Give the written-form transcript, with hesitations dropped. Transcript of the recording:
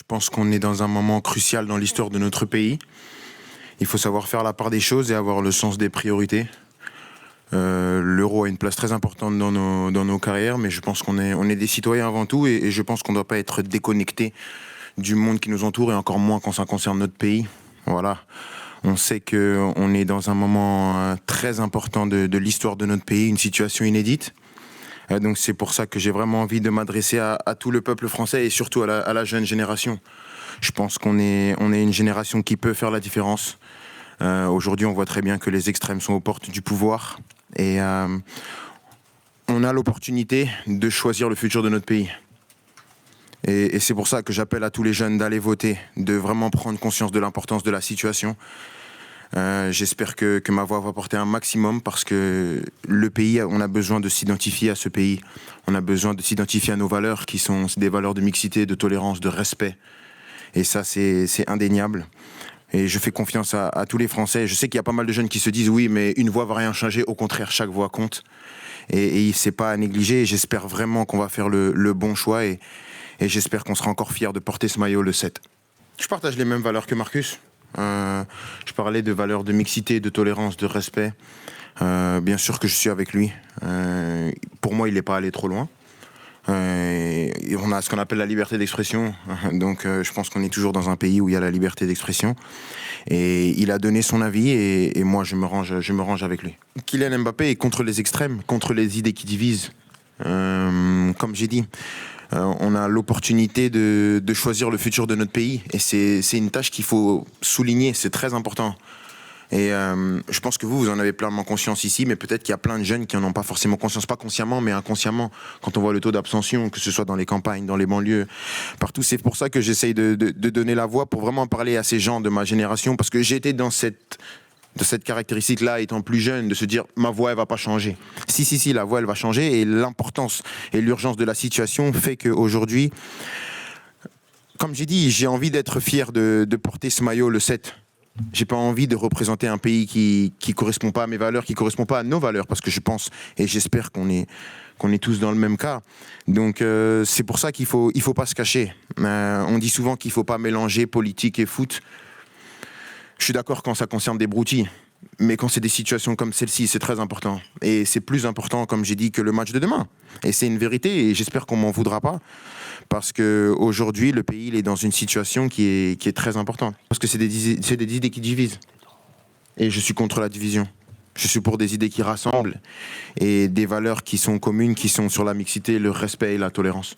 pense qu'on est dans un moment crucial dans l'histoire de notre pays. Il faut savoir faire la part des choses et avoir le sens des priorités. L'euro a une place très importante dans nos carrières, mais je pense on est des citoyens avant tout et je pense qu'on ne doit pas être déconnecté du monde qui nous entoure et encore moins quand ça concerne notre pays. Voilà. On sait qu'on est dans un moment très important de l'histoire de notre pays, une situation inédite. Donc c'est pour ça que j'ai vraiment envie de m'adresser à tout le peuple français et surtout à la jeune génération. Je pense qu'on est une génération qui peut faire la différence. Aujourd'hui, on voit très bien que les extrêmes sont aux portes du pouvoir et on a l'opportunité de choisir le futur de notre pays. Et c'est pour ça que j'appelle à tous les jeunes d'aller voter, de vraiment prendre conscience de l'importance de la situation. J'espère que ma voix va porter un maximum parce que le pays, on a besoin de s'identifier à ce pays. On a besoin de s'identifier à nos valeurs qui sont des valeurs de mixité, de tolérance, de respect. Et ça, c'est indéniable. Et je fais confiance à tous les Français. Je sais qu'il y a pas mal de jeunes qui se disent oui, mais une voix va rien changer. Au contraire, chaque voix compte. Et c'est pas à négliger. Et j'espère vraiment qu'on va faire le bon choix. Et j'espère qu'on sera encore fiers de porter ce maillot le 7. Je partage les mêmes valeurs que Marcus. Je parlais de valeurs de mixité, de tolérance, de respect. Bien sûr que je suis avec lui. Pour moi, il n'est pas allé trop loin. Et on a ce qu'on appelle la liberté d'expression. Donc je pense qu'on est toujours dans un pays où il y a la liberté d'expression. Et il a donné son avis et moi je me range avec lui. Kylian Mbappé est contre les extrêmes, contre les idées qui divisent. Comme j'ai dit, on a l'opportunité de choisir le futur de notre pays. Et c'est une tâche qu'il faut souligner, c'est très important. Et je pense que vous en avez pleinement conscience ici, mais peut-être qu'il y a plein de jeunes qui n'en ont pas forcément conscience, pas consciemment, mais inconsciemment, quand on voit le taux d'abstention, que ce soit dans les campagnes, dans les banlieues, partout. C'est pour ça que j'essaye de donner la voix pour vraiment parler à ces gens de ma génération, parce que j'ai été dans cette caractéristique-là, étant plus jeune, de se dire ma voix, elle va pas changer. Si, la voix, elle va changer, et l'importance et l'urgence de la situation fait qu'aujourd'hui, comme j'ai dit, j'ai envie d'être fier de porter ce maillot le 7. J'ai pas envie de représenter un pays qui correspond pas à mes valeurs, qui correspond pas à nos valeurs, parce que je pense et j'espère qu'on est tous dans le même cas. Donc c'est pour ça qu'il faut pas se cacher. On dit souvent qu'il faut pas mélanger politique et foot. Je suis d'accord quand ça concerne des broutilles, mais quand c'est des situations comme celle-ci, c'est très important. Et c'est plus important, comme j'ai dit, que le match de demain. Et c'est une vérité, et j'espère qu'on m'en voudra pas. Parce qu'aujourd'hui, le pays il est dans une situation qui est très importante. Parce que c'est des idées qui divisent. Et je suis contre la division. Je suis pour des idées qui rassemblent et des valeurs qui sont communes, qui sont sur la mixité, le respect et la tolérance.